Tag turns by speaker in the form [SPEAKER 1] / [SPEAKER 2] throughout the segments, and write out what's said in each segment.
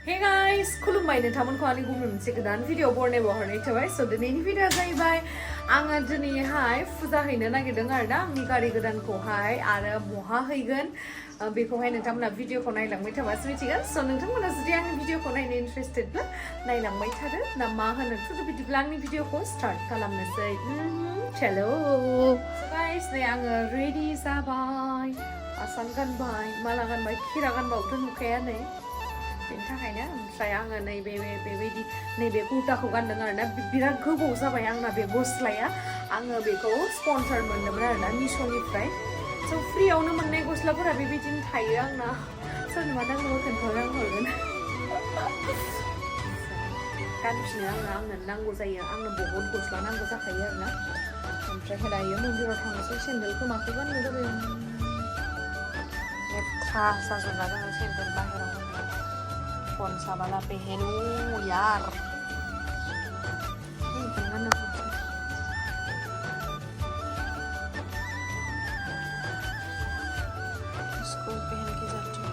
[SPEAKER 1] Hey guys, खुलुमबाय नोंथांमोनखौ आंनि गुबुन मोनसे गोदान भिडिअ बरनायाव हरनाय थाबाय स' दिनैनि भिडिअआ जाहैबाय आङो दिनैहाय फुजा हैनो नागिरदों आरोना आंनि गारि गोदानखौहाय आरो बहा हैगोन बेखौहाय नोंथांमोना भिडिअखौ नायलांबाय थाबासो मिथिगोन स' नोंथांमोना जुदि आंनि भिडिअखौ नायनो इन्टारेस्टेडब्ला नायलांबाय थादो ना मा होनो थ' बिदिब्ला आंनि भिडिअखौ स्टार्ट खालामनोसै चलो स' गाइस नै आङो रेडि जाबाय आसान गानबाय माला गानबाय खिरा गानबाबोथ' नुखाया नै बेनि थाखायनो ओमफ्राय आङो बेबायदि नैबे कुर्ताखौ गानदों आरोना बिराद गोबाव जाबाय आंना बे गस्लाया आङो बेखौ स्पन्सर मोनदोंमोन आरोना मिश'निफ्राय स' फ्रियावनो मोननाय गस्लाफोरा बेबायदिनो थायो आंना सोरनोबा नांगौबा खोन्थानो आं हरगोन गानफिनो आंनो नांगौ जायो आंनो बहुद गस्ला नांगौ जाखायो आरोना ओमफ्राय दायो मन्दिराव थांनोसै सेन्देलखौ माखौ गाननो जाबाय लेथ्रा जाजोबना दङ सेन्देल बाहेराव कौन सा वाला पहनूं यार इसको पहन के जाती हूँ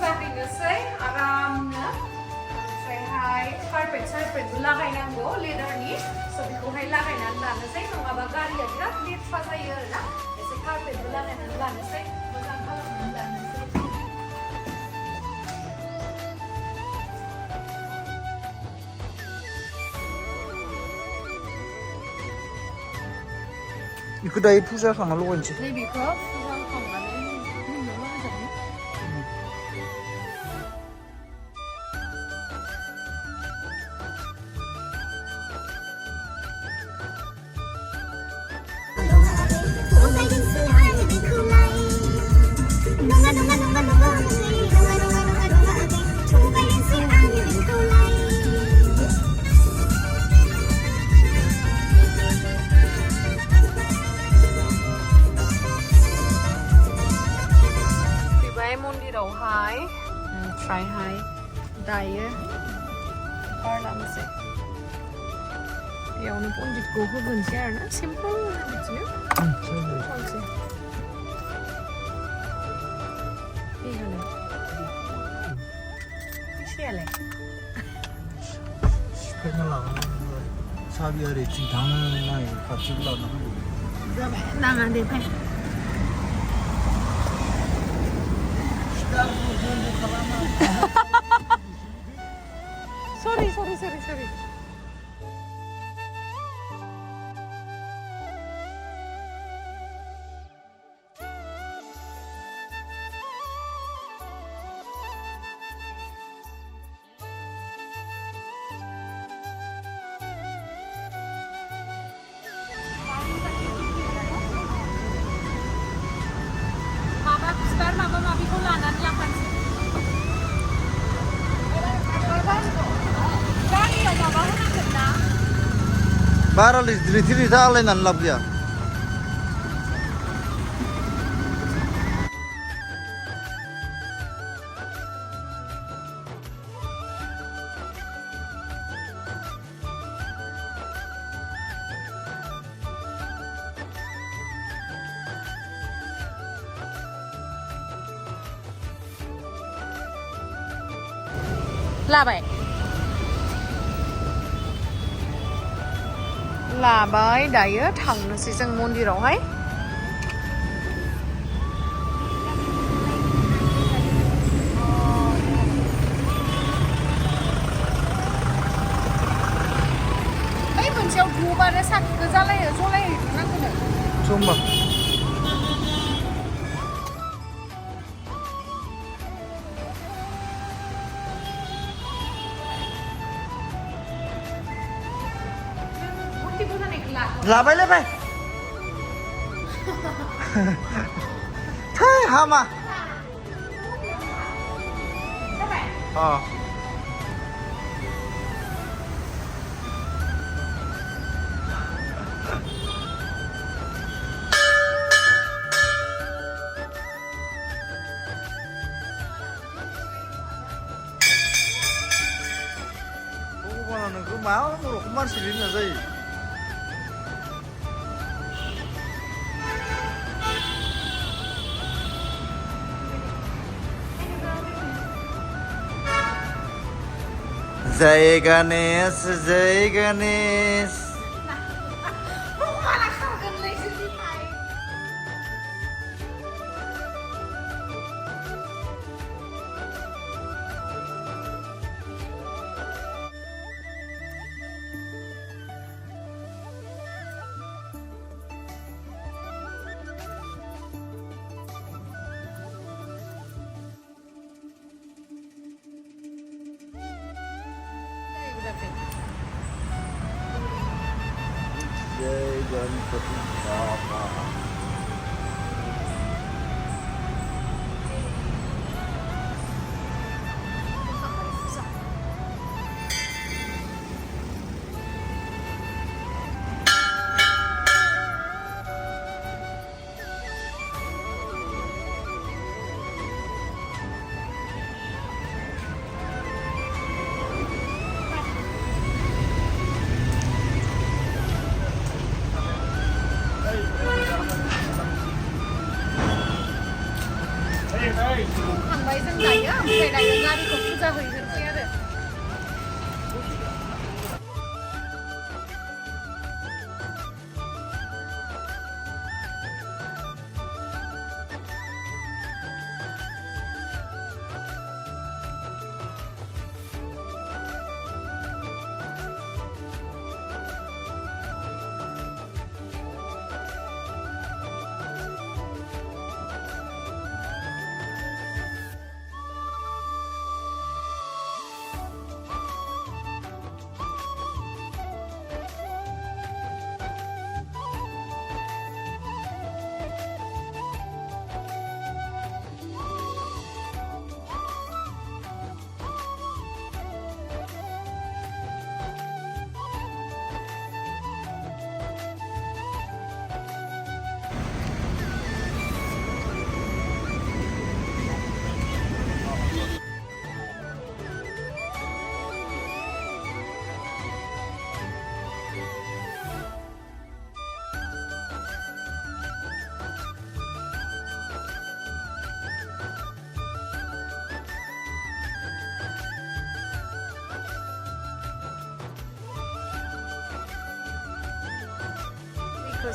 [SPEAKER 1] जाहैनोसै आरामनो ओमफ्रायहाय कार्पेट लागायनांगौ लेदारनि स' बेखौहाय लागायनानै लानोसै नङाबा गारिया बिराद लेथ्रा जायो आरोना एसे कार्पेटबो लागायनानै लानोसै मोजां खालामनानै लानोसै
[SPEAKER 2] बेखौ दायो फुजा खांना लगायनोसै
[SPEAKER 1] नैबेखौ फुजा खांनानै मन्दिरावहाय ओमफ्रायहाय दायो बारलांनोसै बेयावनो पन्डितखौ होगोनसै आरोना सिम्पोल बिदिनो खनसै बेहोनो फैसायालाय
[SPEAKER 2] सिखायना लानांगौ साबि ओरैथिं थांनो नायो खाथियाव लानांगौ
[SPEAKER 1] जाबाय नाङा दे फाय sorry माबा-माबिखौ लानानै लांफानोसै गारियाव माबा होनांगोन ना
[SPEAKER 2] बारा लिथि आलायनानै लाब गैया
[SPEAKER 1] लाबाय दायो थांनोसै जों मन्दिरावहाय बै मोनसेयाव धुप आरो साथिखौ जलायहैनांगोन
[SPEAKER 2] जमा लाबाय थै हामा मा बर'खौ मानसि होनना जायो जय गणेश जय गणेश जय गणपति बाबा
[SPEAKER 1] थांबाय जों दायो ओमफ्राय दायो गारिखौ फुजा हैग्रोसै आरो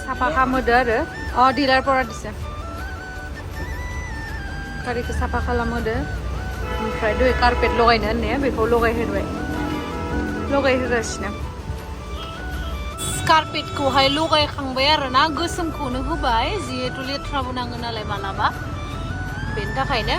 [SPEAKER 1] साफा खालामदो आरो डिलार परादिसो गारिखौ साफा खालामदो ओमफ्राय दै कारपेट लगायनो होननाया बेखौ लगायहोगासिनो कारपेटखौहाय लगायखांबाय आरो ना गोसोमखौनो होबाय जिहेतु लेथ्राबो नाङो नालाय मालाबा बेनि थाखायनो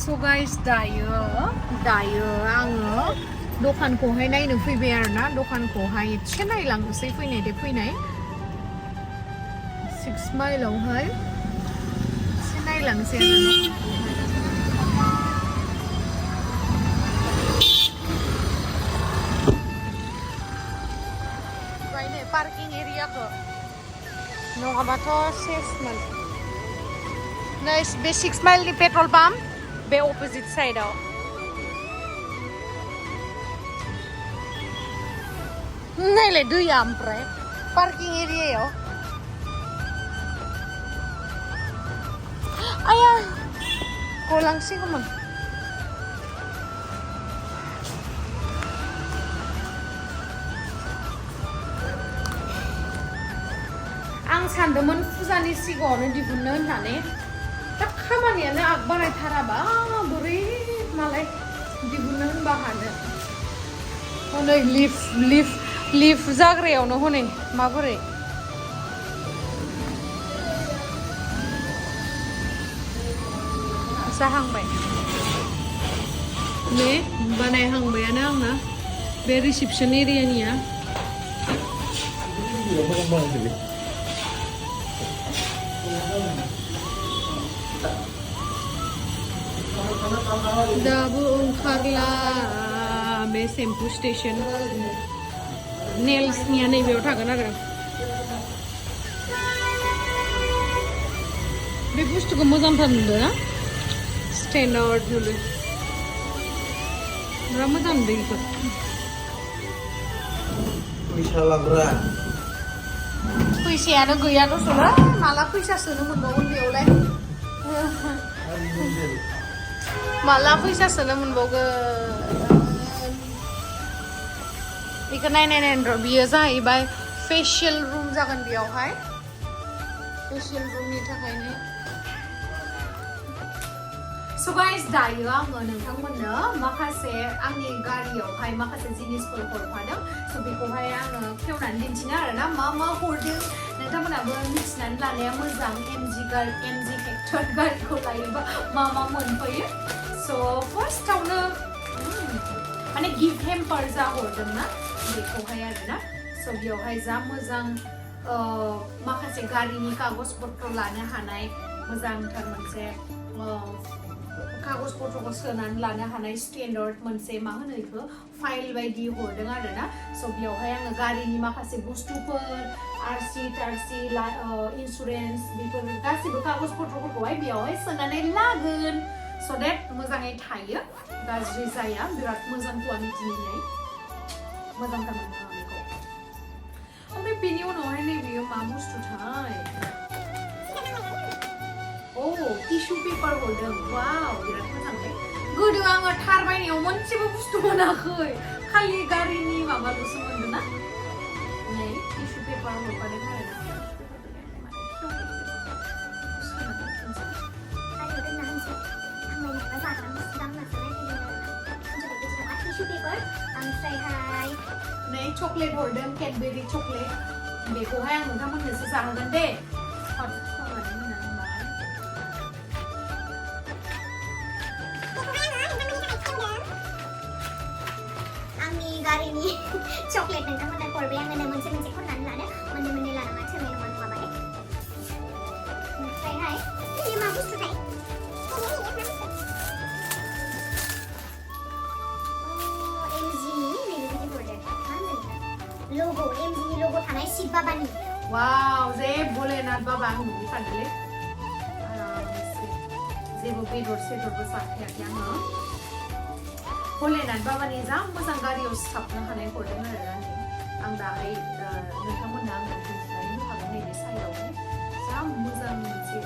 [SPEAKER 1] So guys, dayo आङो दखानखौहाय नायनो फैबाय आरोना दखानखौहाय एसे नायलांनोसै फैनाय 6 माइलावहाय एसे नायलांनोसै आरो पार्किं एरियाखौ नङाबाथ' सेसमोन नै बे 6 माइलनि पेट्रल पाम्प बे अपोजिट साइडआव नायलाय दैया ओमफ्राय पार्किं एरियायाव आया गलांसिगौमोन आं सानदोंमोन फुजानि सिगाङावनो दिहुननो होननानै दा खामानियानो आग बारायथाराबा बोरै मालाय दिहुननो होनबा हानो हनै लिफ्ट जाग्रायावनो हनै माबोरै जाहांबाय ने बानायहांबायानो आंना बे रिसेपसन एरियानिया दाबो ओंखारला बे सेम्पु स्टेशन नेल्सनिया नैबेयाव थागोन आरो बे बुस्थुखौ मोजांथार नुदों ना स्टेन्डार्ड नुदों बिराद मोजां नुदों बेखौ
[SPEAKER 2] फैसा लाग्रा
[SPEAKER 1] फैसायानो गैया दस'ला माला फैसा सोनो मोनबावगोन बेयावलाय माला फैसा सोनो मोनबावगोन बेखौ नायनाय र' बियो जाहैबाय फेशियल रुम जागोन बेयावहाय फेशियल रुमनि थाखायनो So guys, दायो आङो नोंथांमोननो माखासे आंनि गारियावहाय माखासे जिनिसफोर हरफादों so बेखौहाय आङो खेवनानै दिन्थिनो आरोना मा हरदों नोंथांमोनाबो मिथिनानै लानाया मोजां MG हेक्टर गारिखौ लायोबा मा मोनफैयो so फार्स्टआवनो माने गिफ्ट हेम्पार जा हरदों ना बेखौहाय आरोना so बेयावहाय जा मोजां माखासे गारिनि कागज पत्र लानो हानाय मोजांथार मोनसे कागज पत्रखौ सोनानै लानो हानाय स्टेन्डार्ड मोनसे मा होनो बेखौ फाइल बायदि हरदों आरोना स' बेयावहाय आङो गारिनि माखासे बुस्थुफोर आरसि इन्सुरेन्स बेफोर गासिबो कागज पत्रफोरखौहाय बेयावहाय सोनानै लागोन स' देट मोजाङै थायो गाज्रि जाया बिराद मोजां क्वालिटिनि मोजांथार मोनो आं बेखौ ओमफ्राय बेनि उनावहाय नैबेयो मा बुस्थुथाय टिश्यू पेपार हरदों वाव बिराद मोजांलै गोदो आङो थार बायनायाव मोनसेबो बुस्थु मोनाखै खालि गारिनि माबाल'सो मोनदों ना नै टिश्यू पेपार हरफादों आरोना नै चकलेट हरदों कैडबेरी चकलेट बेखौहाय आं नोंथांमोननोसो जाहोगोन दे
[SPEAKER 3] गारिनि चकलेट नोंथांमोना हरबाय आङो मोनसे खननानै लानो मोननै लानो मा थोनाय नङा नङाबाय ओमफ्रायहाय बे मा बुस्थुथाय एमजिनि नैबेबायदि हरदों मा होनदों ल'ग' एमजिनि ल'ग' थानाय शिब बाबानि
[SPEAKER 1] वाव जे भोलेनाथ बाबा आं नुफादोंलै आरामसे जेबो बेदर सेदरबो जाखायाखै आङो भोलेनाथ बाबानि जा मोजां गारियाव साबनो हानाय हरदों आरो आं दाहाय नोंथांमोननो आङो दिन्थिनानै होखागोन नैबे साइडआवहाय जा मोजां मोनसे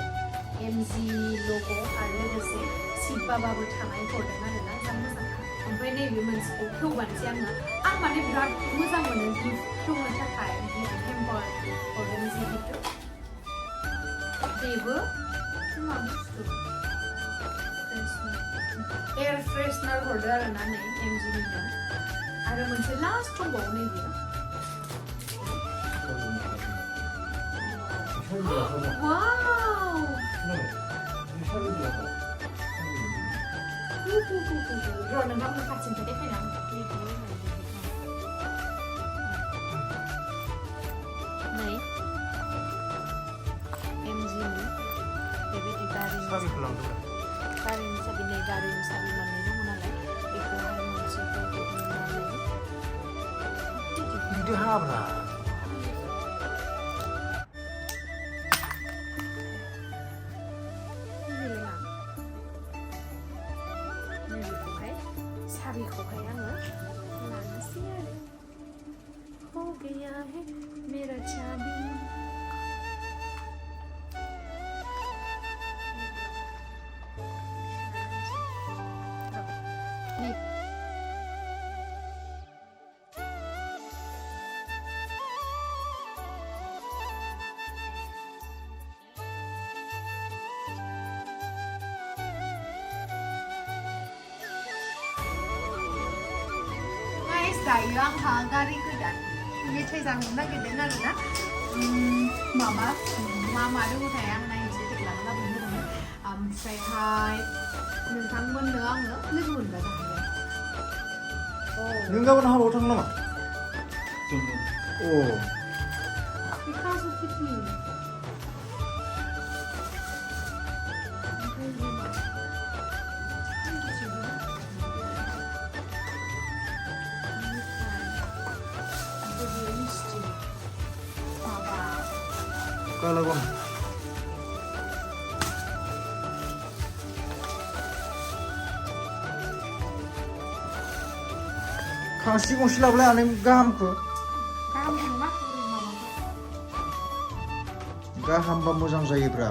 [SPEAKER 1] एमजि लग' आरो लोगोसे शिब बाबाबो थानाय हरदों आरोना जा मोजां ओमफ्राय नैबे मोनसेखौ खेवबानोसै आङो आं माने बिराद मोजां मोनो गिफ्ट खेवनो थाखाय गिफ्ट हेम्पार हरदों जिहेतु बेबो मा बुस्थु एयार फ्रेशनार हरदो आरोना नै एमजिनिनो आरो मोनसे लास्ट दंबावो नैबेयो वाव र' नोंथांमोन खाथिनिफ्राय देखायना नै एमजिनि बेबायदि गारिनि साबि नै गारिनि साबि मोननै दङ नालाय बेखौहाय मोनसे
[SPEAKER 2] बिदि हाब्रा
[SPEAKER 1] नैबेखौहाय साबिखौहाय आङो लानोसै आरो हो गया है मेरा चाबी दायो आंहा गारि गोदान मेथाइ जानो नागिरदों आरोना माबा मा दङथाय आं नायनोसै देग्लानो लाबोनो होदोंमोन ओमफ्रायहाय नोंथांमोननो आङो लोगो मोनबा जाहैबाय
[SPEAKER 2] नों गाबोन हाबायाव थांनो नामा
[SPEAKER 1] because of the team
[SPEAKER 2] गालागन खांसि गंसे लाबोलाय आनै गाहामखौ
[SPEAKER 1] गाहाम थांना
[SPEAKER 2] गाहामबा मोजां जायोब्रा